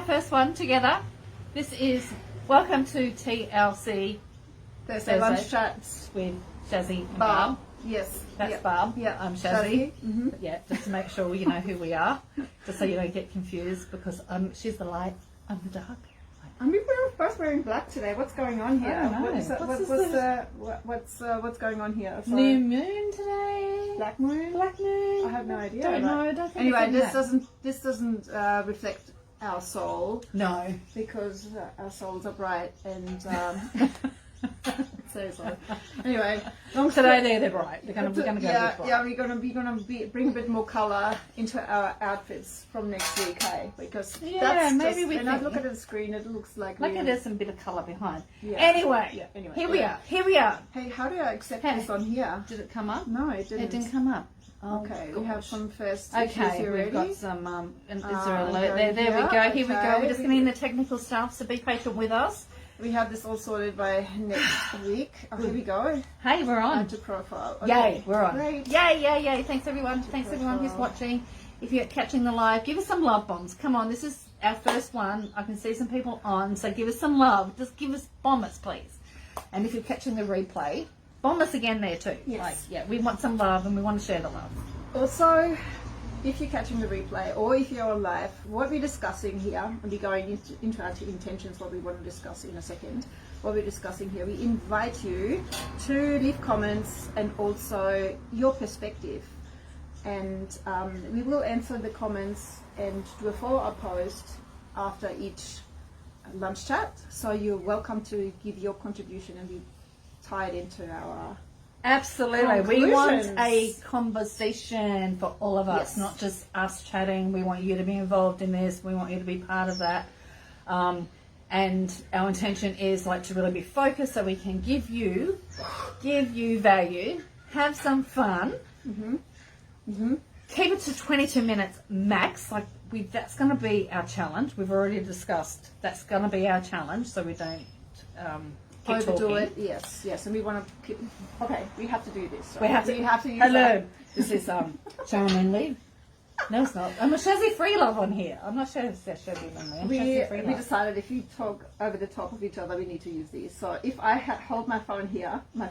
first one together. This is welcome to TLC Thursday lunch chats with Shazzy and Barb. Barb. Yes, That's Barb. Yeah, I'm Shazzy. Mm-hmm. Yeah, just to make sure you know who we are, just so you don't get confused because she's the light, I'm the dark. And we're both wearing black today. What's going on here? I don't know. What's going on here? So, New moon today. Black moon. Black moon. I have no idea. Don't know. Don't think Anyway, it's in this doesn't reflect our soul. No. Because our souls are bright and so. Anyway, Today they're bright. We're gonna go with bright. Yeah, we're gonna bring a bit more color into our outfits from next week, hey? Because maybe we. When I look at the screen, it looks like there's some bit of color behind. Yeah. Anyway, here we are. Hey, how do I accept this on here? Did it come up? No, it didn't. It didn't come up. Okay, we have some first Okay, here we've ready. got some. Is there a alert there? There we go. Here we go. We're just getting the technical stuff, so be patient with us. We have this all sorted by next week. Here we go. Hey, we're on. Add to profile. Okay. Yay, we're on. Great. Yay. Thanks everyone. Thanks everyone who's watching. If you're catching the live, give us some love bombs. Come on, this is our first one. I can see some people on, so give us some love. Just give us bomb us, please. And if you're catching the replay, bomb us again there too. Yes. We want some love and we want to share the love. Also, if you're catching the replay or if you're on live, what we're discussing here, and we're going into our intentions, what we want to discuss in a second, what we're discussing here, we invite you to leave comments and also your perspective. And we will answer the comments and do a follow-up post after each lunch chat. So you're welcome to give your contribution and be tied into our Absolutely. We want conclusions. a conversation for all of us, Yes. not just us chatting. We want you to be involved in this. We want you to be part of that. And our intention is to really be focused so we can give you value, have some fun. Keep it to 22 minutes max. That's going to be our challenge. We've already discussed that's going to be our challenge, so we don't keep overdo talking. it. Yes, and we want to keep. Okay, we have to do this. Right? We have to use that. This is Sharon Lindley. No, it's not. I'm a Shazzy Free Love on here. I'm not Shazzy Lindley. I'm Shazzy Free We Love. decided if you talk over the top of each other, we need to use these. So if I hold my phone here, my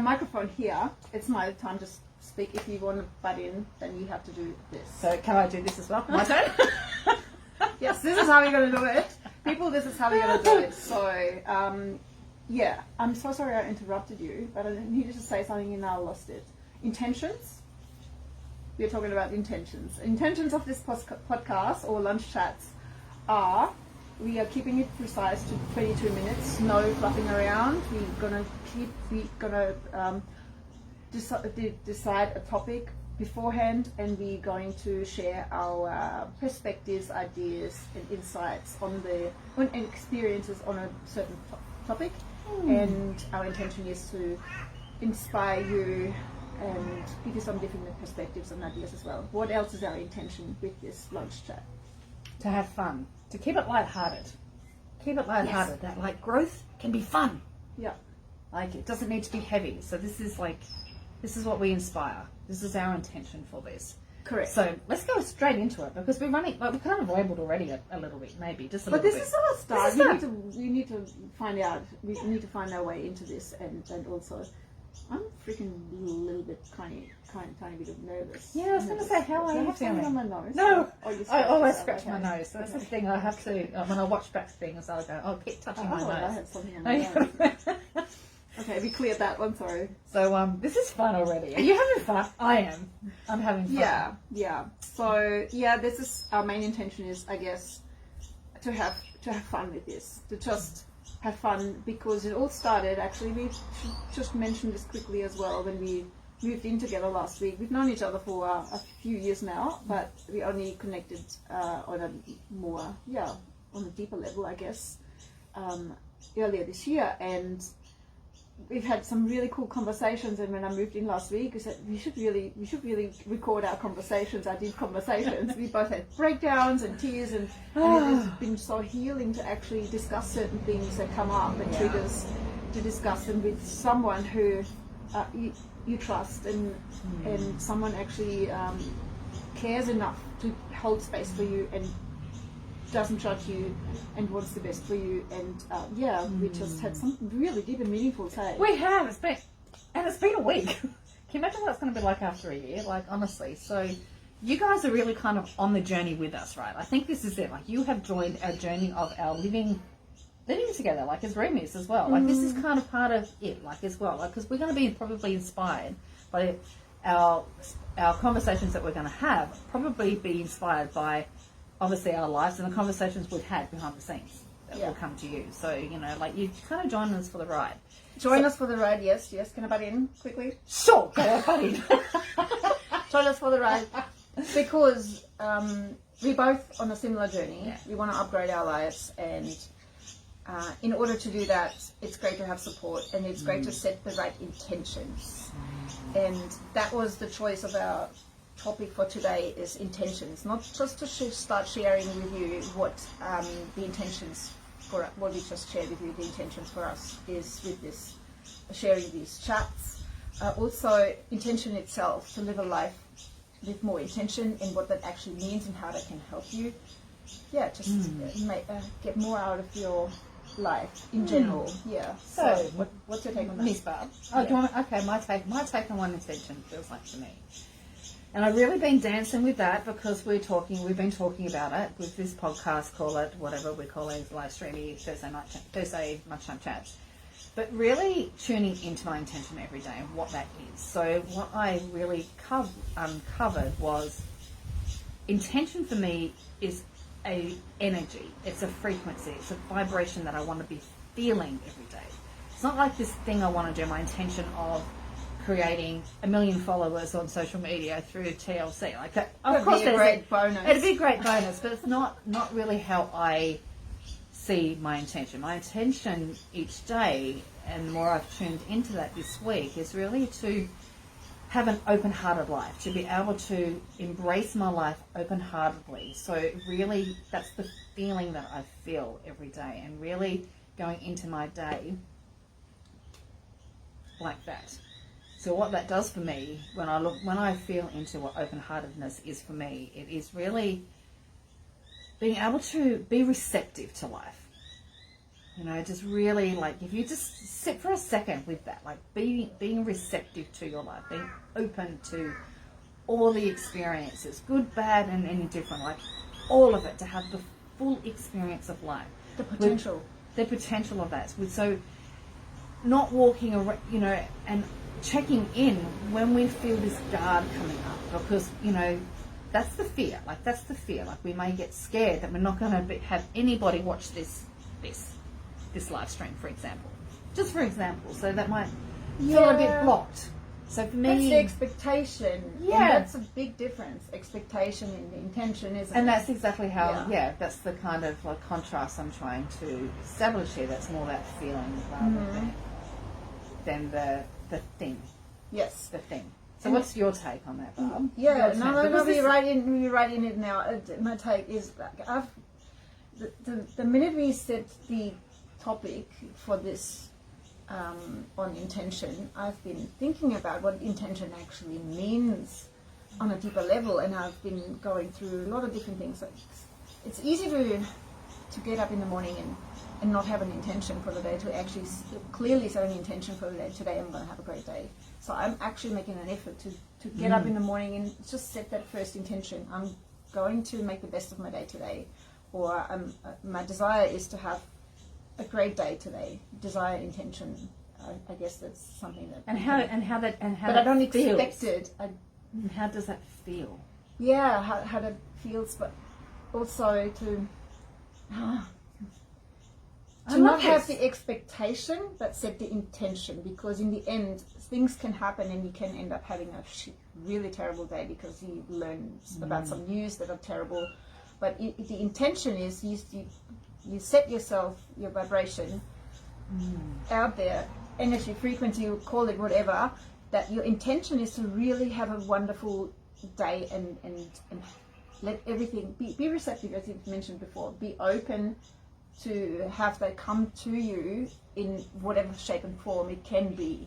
microphone here, it's my time to speak. If you want to butt in, then you have to do this. So can I do this as well? My turn? Yes, this is how we're going to do it. People, this is how we're going to do it. So, yeah, I'm so sorry I interrupted you, but I needed to say something and now I lost it. Intentions? We're talking about intentions. Intentions of this podcast or lunch chats are, we are keeping it precise to 22 minutes, no fluffing around. We're gonna decide a topic beforehand, and we're going to share our perspectives, ideas, and insights and experiences on a certain topic. And our intention is to inspire you and give you some different perspectives and ideas as well. What else is our intention with this lunch chat? To have fun. To keep it lighthearted. Keep it lighthearted. Yes. That growth can be fun. Yeah. It doesn't need to be heavy. So this is what we inspire. This is our intention for this. Correct. So let's go straight into it because we're running. We kind of labelled already a little bit, maybe just a But little this bit. is our start. We need to find out. We need to find our way into this, and also, I'm freaking a little bit tiny bit of nervous. Yeah, I was going to say, how are you have something feeling? on my nose? No, You I always scratch scratch yourself, my okay. nose. So that's the thing. I have to when I watch back things. I'll go, oh, keep touching my Oh, I nose. had something on my nose. Okay, we cleared that one. Sorry. So this is fun already. Are you having fun? I am. I'm having fun. Yeah. So this is our main intention is, I guess, to have fun with this, to just have fun, because it all started. Actually, we should just mention this quickly as well. When we moved in together last week, we've known each other for a few years now, but we only connected on a deeper level, I guess, earlier this year, and we've had some really cool conversations. And when I moved in last week, we said we should really record our conversations, our deep conversations. We both had breakdowns and tears, and it has been so healing to actually discuss certain things that come up and triggers, to discuss them with someone who you trust, and someone actually cares enough to hold space for you and doesn't judge you and wants the best for you. And we just had something really deep and meaningful to say. We have. It's been a week. Can you imagine what it's going to be like after a year? Like, honestly. So you guys are really kind of on the journey with us, right? I think this is it. Like, you have joined our journey of our living together, like as roomies as well. Like, this is kind of part of it, like, as well. Like, because we're going to be probably inspired by our conversations that we're going to have, probably be inspired by, obviously, our lives and the conversations we've had behind the scenes that will come to you. So, you know, like, you kind of join us for the ride. Join us for the ride, yes. Can I butt in quickly? Sure, go butt in. Join us for the ride. Because we're both on a similar journey. Yeah. We want to upgrade our lives, and in order to do that, it's great to have support, and it's great to set the right intentions. And that was the choice of our topic for today, is intentions. Not just to start sharing with you what the intentions for what we just shared with you, the intentions for us is with this, sharing these chats. Also, intention itself, to live a life with more intention and what that actually means and how that can help you. Yeah, just get more out of your life in general. Yeah. So what's your take on that? Miss Barb. Oh, do you want okay, my take on one intention feels like to me. And I've really been dancing with that because we've been talking about it with this podcast, call it whatever we call it, live streaming Thursday lunchtime chats. But really tuning into my intention every day and what that is. So what I really uncovered was intention for me is a energy. It's a frequency. It's a vibration that I want to be feeling every day. It's not like this thing I want to do, my intention of creating 1 million followers on social media through TLC. Like that, of course, it'd be a great bonus. It'd be a great bonus, but it's not really how I see my intention. My intention each day, and the more I've tuned into that this week, is really to have an open-hearted life, to be able to embrace my life open-heartedly. So really, that's the feeling that I feel every day, and really going into my day like that. So what that does for me, when I feel into what open-heartedness is for me, it is really being able to be receptive to life. You know, just really, like, if you just sit for a second with that, like being receptive to your life, being open to all the experiences, good, bad, and indifferent, like all of it, to have the full experience of life. The potential. The potential of that. So not walking around, you know, and checking in when we feel this guard coming up, because, you know, that's the fear. Like, that's the fear. Like, we may get scared that we're not going to have anybody watch this live stream, for example. Just for example. So that might feel a bit blocked. So for me, that's the expectation. Yeah. And that's a big difference. Expectation and the intention, isn't it? And that's exactly how, that's the kind of like contrast I'm trying to establish here. That's more that feeling rather than the thing. Yes. The thing. So what's your take on that, Barb? Yeah, no, we're right in it now. My take is, the minute we set the topic for this on intention, I've been thinking about what intention actually means on a deeper level, and I've been going through a lot of different things. It's easy to get up in the morning and not have an intention for the day, to actually clearly set an intention for the day. Today I'm going to have a great day. So I'm actually making an effort to get up in the morning and just set that first intention. I'm going to make the best of my day today, or my desire is to have a great day today. Desire, intention. I guess that's something that. But I don't expect it. How does that feel? Yeah, how that feels, but also to not have the expectation, but set the intention, because in the end things can happen and you can end up having a really terrible day because you learn about some news that are terrible. But the intention is you set yourself, your vibration out there, energy, frequency, you call it whatever, that your intention is to really have a wonderful day and let everything be receptive, as you've mentioned before. Be open to have that come to you in whatever shape and form it can be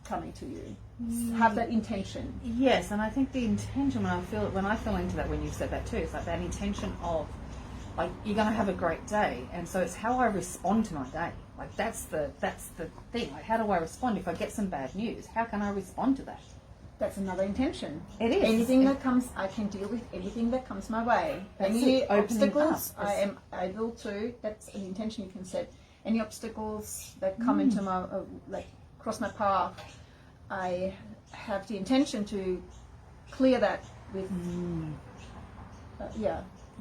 coming to you. Have that intention. Yes, and I think the intention, when I fell into that, when you said that too, it's like that intention of like you're going to have a great day. And so it's how I respond to my day. Like that's the thing. Like how do I respond if I get some bad news? How can I respond to that? That's another intention. It is. Anything that comes, I can deal with anything that comes my way. That's Any it, opening obstacles, up. I am able to. That's an intention you can set. Any obstacles that come into my, like cross my path, I have the intention to clear that with,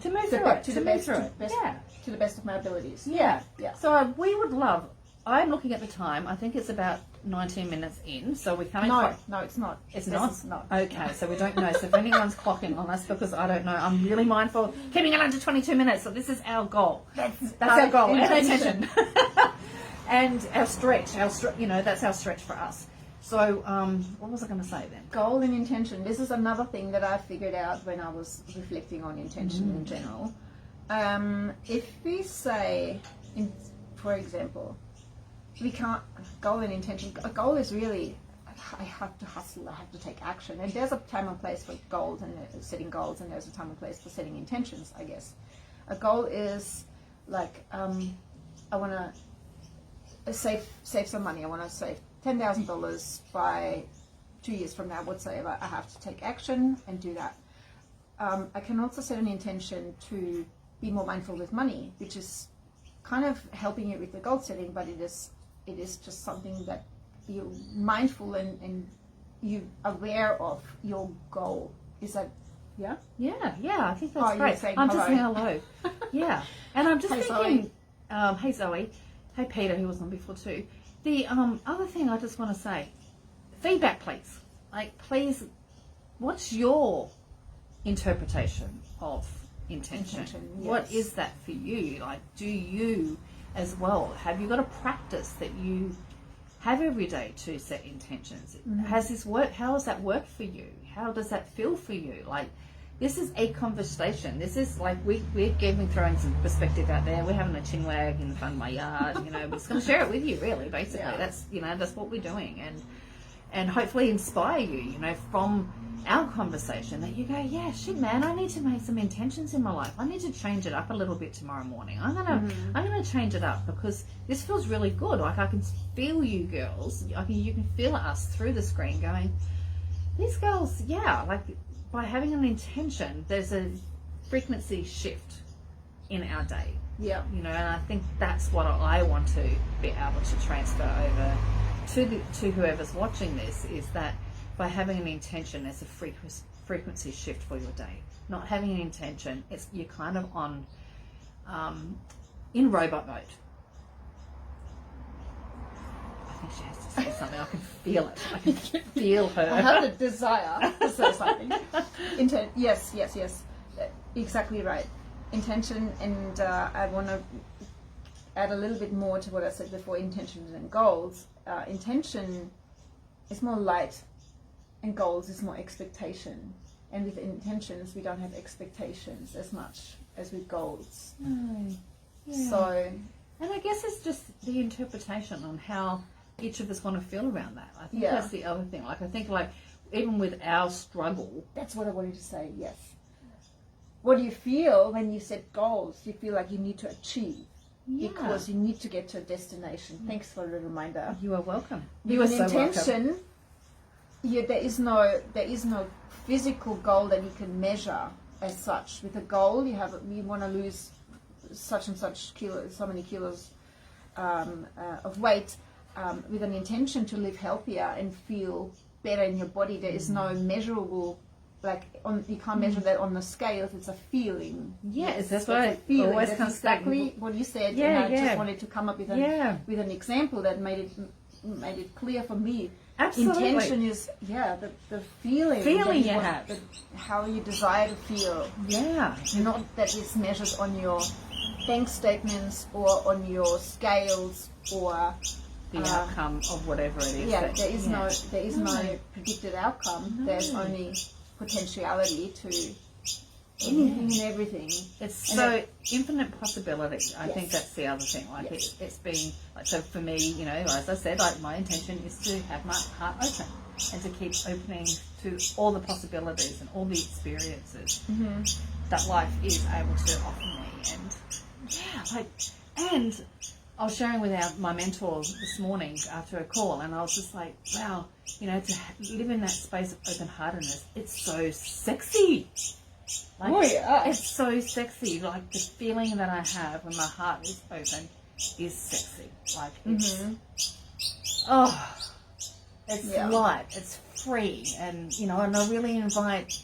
To move through it. to To the move best, through to, it. best Yeah. to the best of my abilities. Yeah. Yeah. So we would love. I'm looking at the time. I think it's about 19 minutes in. So we're coming. No, it's not. It's This not? is not. Okay, so we don't know. So if anyone's clocking on us, because I don't know, I'm really mindful keeping it under 22 minutes. So this is our goal. That's our goal. Our intention. And our stretch. That's our stretch for us. So what was I going to say then? Goal and intention. This is another thing that I figured out when I was reflecting on intention in general. If we say, for example, we can't, goal and intention, a goal is really, I have to hustle, I have to take action. And there's a time and place for goals and setting goals, and there's a time and place for setting intentions, I guess. A goal is like, I want to save some money. I want to save $10,000 by 2 years from now, whatsoever. I have to take action and do that. I can also set an intention to be more mindful with money, which is kind of helping you with the goal setting, but it is just something that you're mindful and you're aware of your goal. Is that, yeah? Yeah, I think that's you're great. saying I'm just saying hello. hello. Yeah. And I'm just Hey, thinking, hey Zoe, hey Peter, who was on before too. The other thing I just want to say, feedback please. Like please, what's your interpretation of intention? Yes. What is that for you? Like, do you as well, have you got a practice that you have every day to set intentions? Has this work? How does that work for you? How does that feel for you? Like, this is a conversation. This is like we're throwing some perspective out there. We're having a chinwag in the front of my yard. We're just going to share it with you. Really, basically, that's that's what we're doing, and hopefully inspire you. From our conversation that you go, yeah, shit, man, I need to make some intentions in my life. I need to change it up a little bit tomorrow morning. I'm gonna change it up because this feels really good. Like I can feel you girls. You can feel us through the screen going, these girls, like. By having an intention, there's a frequency shift in our day. Yeah. And I think that's what I want to be able to transfer over to whoever's watching this, is that by having an intention, there's a frequency shift for your day. Not having an intention, you're kind of on in robot mode. I think she has to say something. I can feel it. I can feel her. I have the desire to say something. Yes. Exactly right. Intention, and I want to add a little bit more to what I said before, intentions and goals. Intention is more light, and goals is more expectation. And with intentions, we don't have expectations as much as with goals. Yeah. So, and I guess it's just the interpretation on how each of us want to feel around that. I think that's the other thing. Like I think even with our struggle, that's what I wanted to say. Yes. What do you feel when you set goals? You feel like you need to achieve because you need to get to a destination. Thanks for the reminder. You are welcome. You are so intention. Welcome. There is no physical goal that you can measure as such. With a goal, we want to lose such and such kilos, so many kilos of weight. With an intention to live healthier and feel better in your body, there is no measurable, you can't measure that on the scales. It's a feeling. Yes, that's what I always that's comes exactly what you said. Yeah, and I just wanted to come up with an example that made it clear for me. Absolutely. Intention is the feeling you have, how you desire to feel. Yeah, not that it's measured on your bank statements or on your scales or the outcome of whatever it is. Yeah, there is no predicted outcome. No. There's only potentiality to anything and everything. It's so infinite possibility. I think that's the other thing. It's been so for me. As I said, my intention is to have my heart open. and to keep opening to all the possibilities and all the experiences that life is able to offer me. And and I was sharing with my mentor this morning after a call, and I was just like, wow, to live in that space of open-heartedness, it's so sexy. It's so sexy. Like, the feeling that I have when my heart is open is sexy. Like, it's, it's light, it's free, and, and I really invite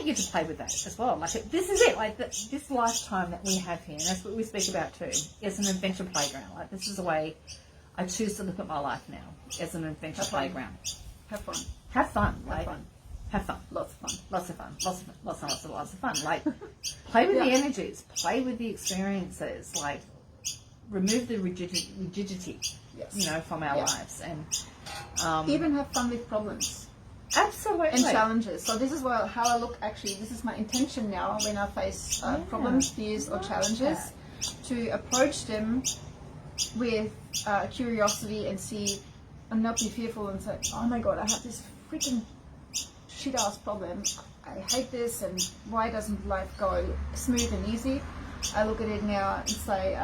you to play with that as well. Like, this is it. Like, this lifetime that we have here, and that's what we speak about too, is an adventure playground. Like, this is the way I choose to look at my life now, as an adventure playground. Have fun. Have fun. Have fun. Lots of fun. Lots of fun. Lots of fun. Like, play with the energies. Play with the experiences. Like, remove the rigidity, from our lives. And even have fun with problems. Absolutely. And challenges. So this is how I look, actually. This is my intention now when I face problems, fears, or challenges, to approach them with curiosity and see, and not be fearful and say, oh my God, I have this freaking shit-ass problem. I hate this, and why doesn't life go smooth and easy? I look at it now and say,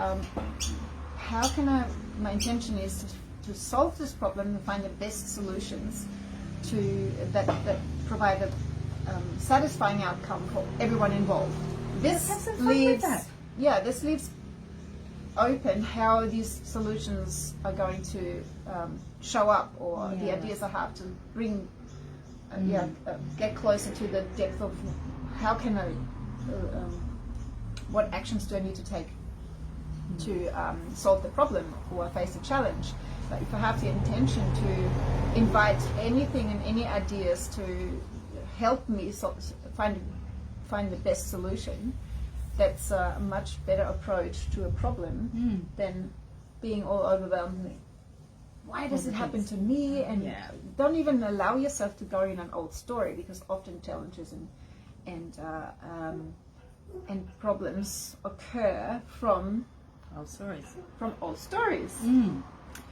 how can my intention is to solve this problem and find the best solutions that provide a satisfying outcome for everyone involved. This leaves open how these solutions are going to show up, or the ideas I have to bring, get closer to the depth of how can I, what actions do I need to take to solve the problem or face a challenge. But if I have the intention to invite anything and any ideas to help me find the best solution, that's a much better approach to a problem than being all overwhelmed. Why does it happen to me? And don't even allow yourself to go in an old story, because often challenges and problems occur from old stories.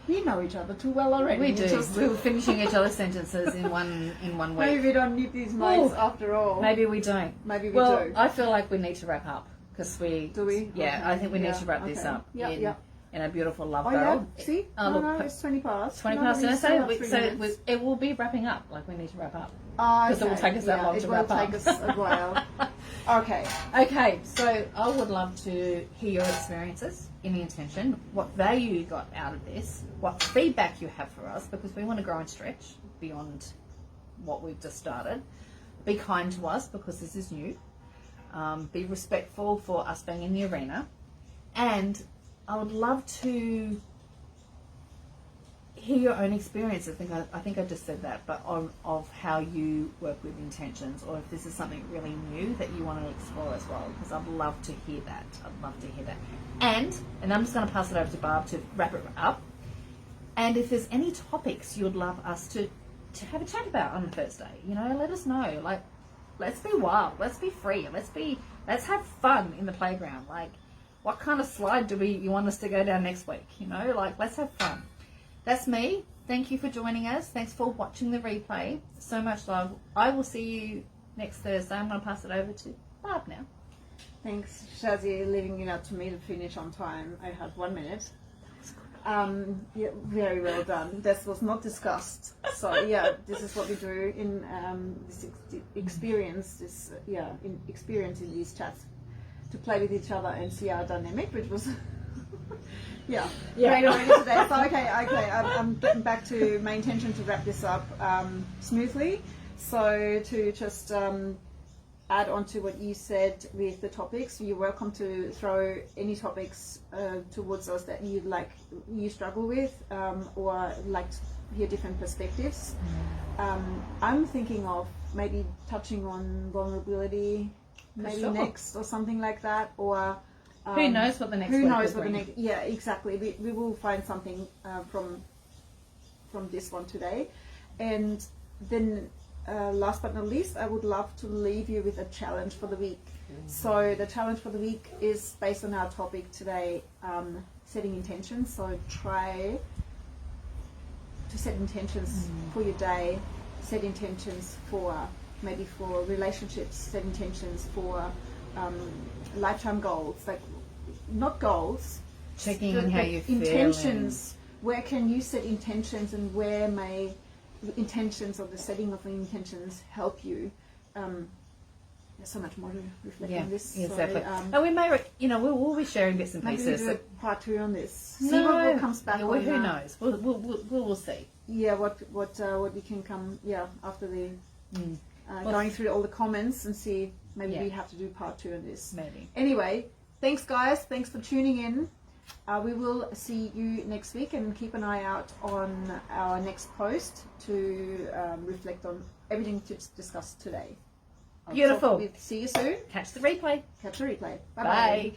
We know each other too well already. We do. We're finishing each other's sentences in one week. Maybe we don't need these mics after all. Maybe we don't. Maybe we do. I feel like we need to wrap up, because Do we? Yeah, okay. I think we need to wrap this up in a beautiful love barrel. See? It's 20 past. 20 past. So it will be wrapping up. Like, we need to wrap up. Because it will take us that long to wrap up. It will take us a while. Okay, so I would love to hear your experiences in the intention, what value you got out of this, what feedback you have for us, because we want to grow and stretch beyond what we've just started. Be kind to us, because this is new. Be respectful for us being in the arena. And I would love to hear your own experience. I think I just said that, but of how you work with intentions, or if this is something really new that you want to explore as well, because I'd love to hear that. And I'm just going to pass it over to Barb to wrap it up. And if there's any topics you'd love us to have a chat about on Thursday, let us know. Like, let's be wild, let's be free, let's have fun in the playground. Like, what kind of slide do you want us to go down next week? Let's have fun. That's me. Thank you for joining us. Thanks for watching the replay. So much love. I will see you next Thursday. I'm going to pass it over to Barb now. Thanks, Shazzy, leaving it up to me to finish on time. I had 1 minute. Very well done. This was not discussed. So this is what we do in this experience. In experiencing these chats, to play with each other and see our dynamic, which was great already today. So I'm getting back to my intention to wrap this up smoothly. So to just add on to what you said with the topics, you're welcome to throw any topics towards us that you struggle with, or like to hear different perspectives. I'm thinking of maybe touching on vulnerability, next, or something like that, or who knows what the next yeah, exactly. We will find something from this one today. And then last but not least, I would love to leave you with a challenge for the week. So the challenge for the week is based on our topic today, setting intentions. So try to set intentions for your day, set intentions for maybe for relationships, set intentions for lifetime goals, like not goals. Checking the, on how the you intentions. Where can you set intentions, and where may the intentions or the setting of the intentions help you? There's so much more to reflect on this. Exactly. So, and we may, we'll be sharing bits and maybe pieces. we do a part 2 on this. See No, what comes back. who knows? We'll see. Yeah, what we can come. Yeah, after the going through all the comments and see. Maybe we have to do part 2 on this. Maybe. Anyway, thanks guys. Thanks for tuning in. We will see you next week, and keep an eye out on our next post to reflect on everything discussed today. Beautiful. See you soon. Catch the replay. Catch the replay. Bye-bye. Bye.